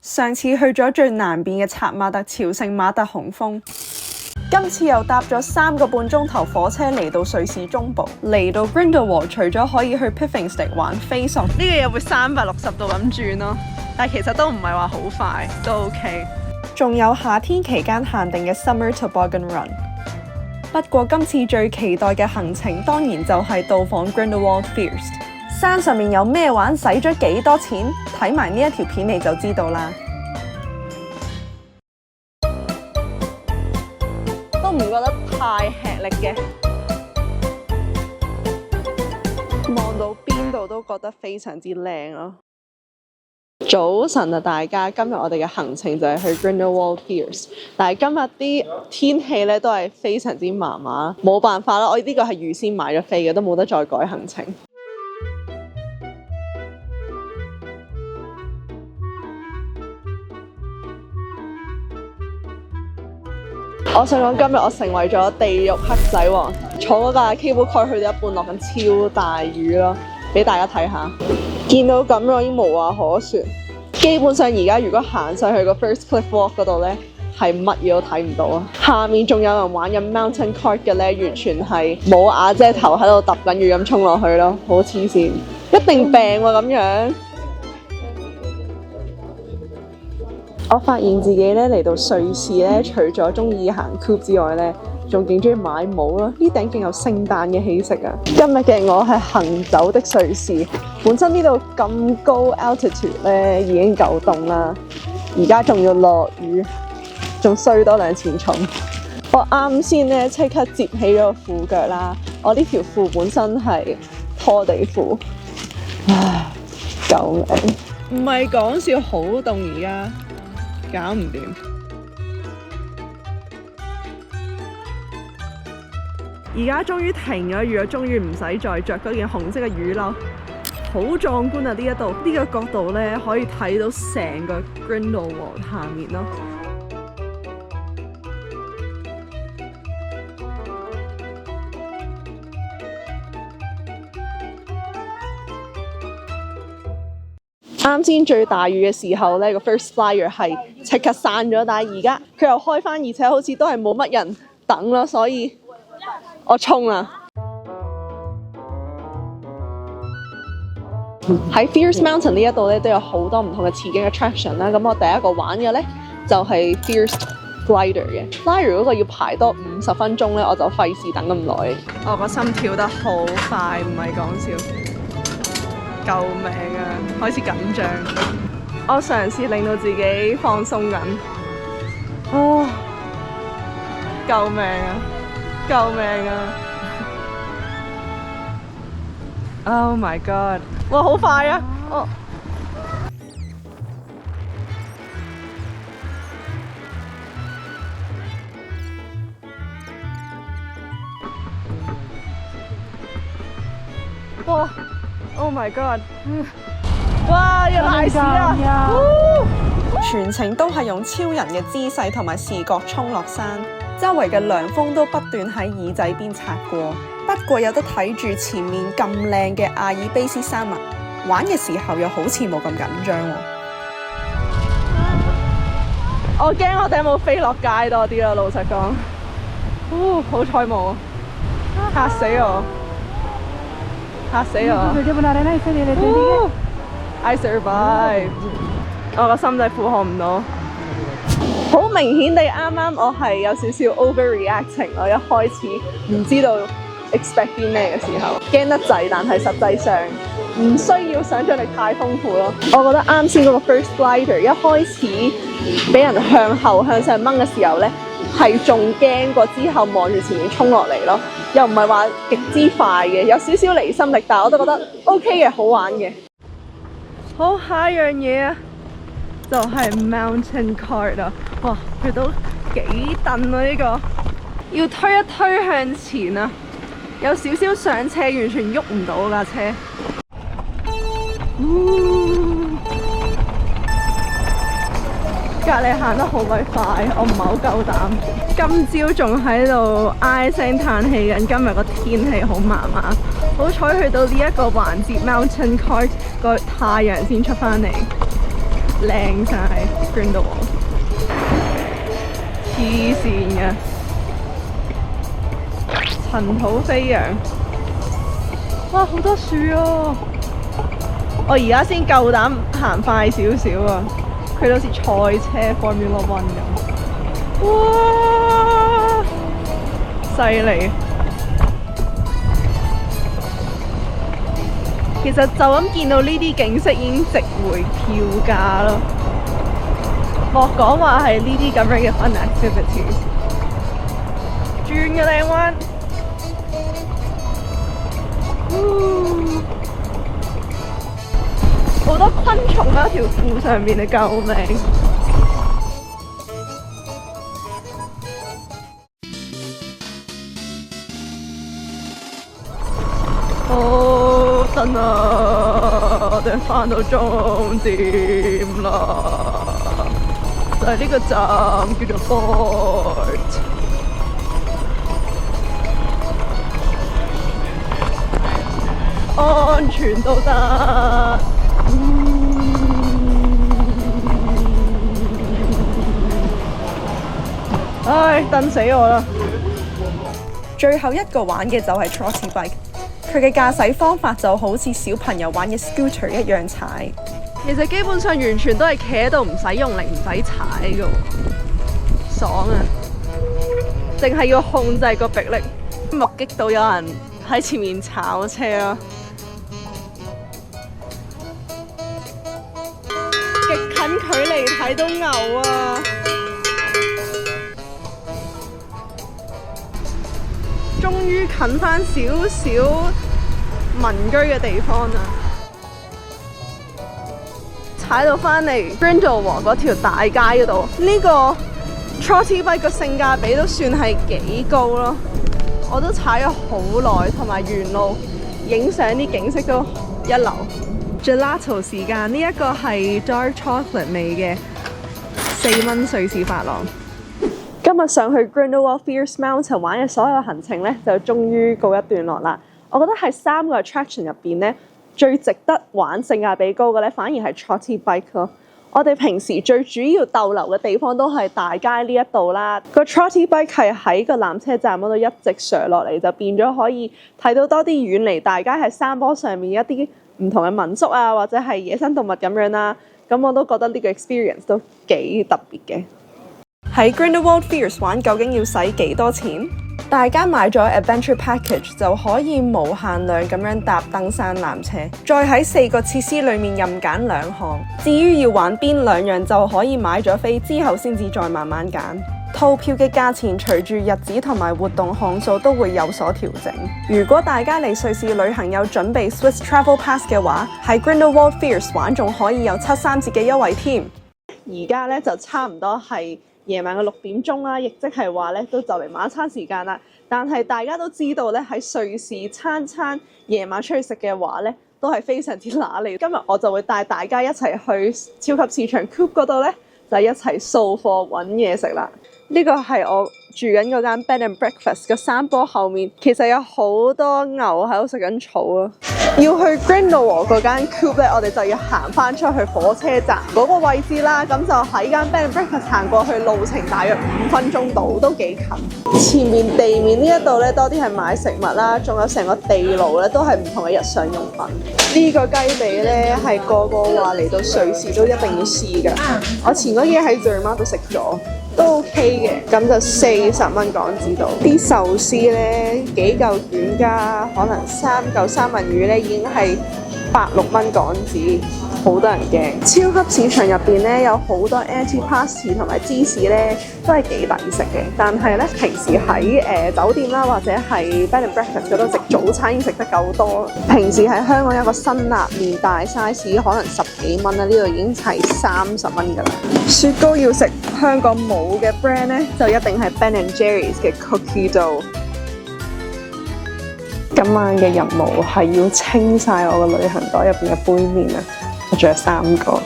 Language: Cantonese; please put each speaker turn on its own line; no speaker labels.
上次去咗最南邊嘅策馬特朝聖馬特洪峰，今次又搭咗3個半鐘頭火車嚟到瑞士中部，嚟到 Grindelwald， 除咗可以去 Pfingstdag 玩飛索，呢個嘢會360度咁轉咯，但其實都唔係話好快，都 OK。仲有夏天期間限定嘅 Summer Toboggan Run。不過今次最期待嘅行程當然就係到訪 Grindelwald First。山上面有咩玩，使咗幾多錢？睇埋呢一條片你就知道啦。都唔覺得太吃力嘅，望到邊度都覺得非常之靚咯。早晨啊，大家！今日我哋嘅行程就係去 Grindelwald First， 但係今日啲天氣咧都係非常之麻麻，冇辦法啦。我呢個係預先買咗飛嘅，都冇得再改行程。我想講今日我成為咗地獄黑仔王，坐嗰架 cable car 去到一半落緊超大雨咯，俾大家睇下。見到咁我已經無話可説。基本上而家如果行上去個 First Cliff Walk 嗰度咧，係乜嘢都睇唔到啊！下面仲有人玩緊 mountain kart 嘅咧，完全係冇瓦遮頭喺度揼緊雨咁衝落去咯，好黐線，一定病喎咁樣。我發現自己咧嚟到瑞士咧，除咗中意行 Coop 之外咧，仲勁中意買帽咯。呢頂勁有聖誕嘅氣息啊！今日嘅我係行走的瑞士。本身呢度咁高 altitude 咧已經夠凍啦，而家仲要落雨，仲衰多兩錢重。我啱先咧即刻摺起咗個褲腳啦。我呢條褲本身係拖地褲，唉，救命！唔係講笑，好凍而家。搞唔掂，而家終於停咗雨，終於唔使再着嗰件紅色嘅雨褸，好壯觀啊！呢一度呢個角度咧，可以睇到成個 Grindelwald 下面咯。啱先最大雨嘅時候咧，個 First Flyer 係即刻閂咗，但係而家佢又開返，而且好似都係冇乜人等咯，所以我衝啦！喺 Fierce Mountain 呢一度咧都有好多唔同嘅刺激 attraction 啦。咁我第一個玩嘅咧就係 Fierce Glider 嘅 Glider 嗰個要排多50分鐘咧，我就費事等咁耐。我個心跳得好快，唔係講笑。救命啊！開始緊張，我嘗試令到自己放鬆緊。哦，救命啊！救命啊！Oh my god！ 哇，好快啊！哦，哇！ Oh my god！ 哇！有大屎啊！全程都係用超人嘅姿勢同埋視覺衝落山，周圍嘅涼風都不斷喺耳仔邊擦過。不過有得睇住前面咁靚嘅阿爾卑斯山脈，玩嘅時候又好似冇咁緊張喎。我驚我頂帽飛落街多啲啦，老實講。好彩冇啊！嚇死我！嚇死我 ！I survived， 我個心仔負荷唔到。好明顯地，啱啱我係有少少 overreacting。我一開始唔知道 expect 啲咩嘅時候，驚得滯，但係實際上唔需要想像力太豐富咯。我覺得啱先嗰個 First Glider 一開始俾人向後向上掹嘅時候咧，係仲驚過之後望住前面衝落嚟咯。又唔係話極之快嘅，有少少離心力，但係我都覺得 OK 嘅，好玩嘅。好，下一樣嘢啊，就係 mountain kart 啊！哇，佢都幾蹬啊呢個，要推一推向前啊，有少少上斜，完全喐唔到架車。隔離行得好鬼快，我唔係好夠膽。今朝仲喺度唉聲嘆氣緊，今日個天氣好麻麻。好彩去到呢一個環節 Mountain Kart 個太陽先出返嚟。靚晒 Grindelwald， 黐線嘅，塵土飛揚，哇好多樹啊！我而家先夠膽行快少少啊！佢好似賽車 Formula One 咁，哇！犀利！其實就咁見到呢啲景色已經值回票價咯，莫講話係呢啲咁樣嘅 fun activities。轉個靚彎，好多昆蟲喺條褲上面啊！救命！好真啊！我哋返到終點啦，就係呢個站叫做 Fort， 安全到得。唉，等死我啦！
最後一個玩嘅就係 Trotty Bike， 佢嘅駕駛方法就好似小朋友玩嘅 scooter 一樣踩。
其實基本上完全都係企喺度，唔使用力，唔使踩嘅，爽啊！淨係要控制個迫力。目擊到有人喺前面炒車啊！極近距離睇到牛啊！終於近返少少民居嘅地方啦，踩到返嚟 Grindelwald 嗰條大街嗰度，呢個 Trotty Bike 個性價比都算係幾高咯。我都踩咗好耐，同埋沿路影相啲景色都一流。Gelato 時間，呢一個係 Dark Chocolate 味嘅4蚊瑞士法郎。今日上去 Grindelwald Fierce Mountain 玩嘅所有行程咧，就終於告一段落啦。我覺得係3個 attraction 入邊咧，最值得玩、性價比高嘅咧，反而係 Trotty Bike 咯。我哋平時最主要逗留嘅地方都係大街呢一度啦。個 Trotty Bike 係喺個纜車站嗰度一直上落嚟，就變咗可以睇到多啲遠離大街喺山坡上面一啲唔同嘅民宿啊，或者係野生動物咁樣啦。咁我都覺得呢個 experience 都幾特別嘅。喺 Grindelwald Fierce 玩究竟要使幾多錢？大家買咗 Adventure Package 就可以無限量咁樣搭登山纜車，再喺4個設施裏面任揀2項。至於要玩邊2樣就可以買咗飛之後先至再慢慢揀。套票嘅價錢隨住日子同埋活動項數都會有所調整。如果大家嚟瑞士旅行有準備 Swiss Travel Pass 嘅話，喺 Grindelwald Fierce 玩仲可以有73折嘅優惠添。而家咧就差唔多係夜晚嘅6點鐘啦，亦即係話咧都就嚟晚餐時間啦。但係大家都知道咧，喺瑞士餐夜晚出去食嘅話咧，都係非常之揦脷。今日我就會帶大家一齊去超級市場 Coop 嗰度咧，就一齊掃貨揾嘢食啦。呢個係我住緊嗰間 Bed and Breakfast 嘅山坡後面，其實有好多牛喺度食緊草咯。要去 Grindelwald 嗰間 Coop 咧，我哋就要行翻出去火車站嗰個位置啦。咁就喺間 Bed and Breakfast 行過去，路程大約5分鐘到，都幾近。前面地面呢一度咧，多啲係買食物啦，仲有成個地牢咧，都係唔同嘅日常用品。呢個雞髀咧係個個話嚟到瑞士都一定要試㗎。我前嗰幾日喺 Zermatt 都食咗。都 OK 嘅，咁就40蚊港紙度。啲壽司咧幾嚿卷加可能3嚿三文魚咧已經係86蚊港紙，好多人驚。超級市場入邊咧有好多 antipasti 同埋芝士咧都係幾抵食嘅，但係咧平時喺酒店啦或者係 bed and breakfast 嗰度食早餐已經食得夠多。平時喺香港有個辛辣麵大 size 可能10幾蚊啦，呢度已經係30蚊㗎啦。雪糕要食香港冇嘅 brand 咧，就一定係 Ben and Jerry's 嘅 Cookie Dough。今晚嘅任務係要清晒我個旅行袋入邊嘅杯麵啊！我仲有3個。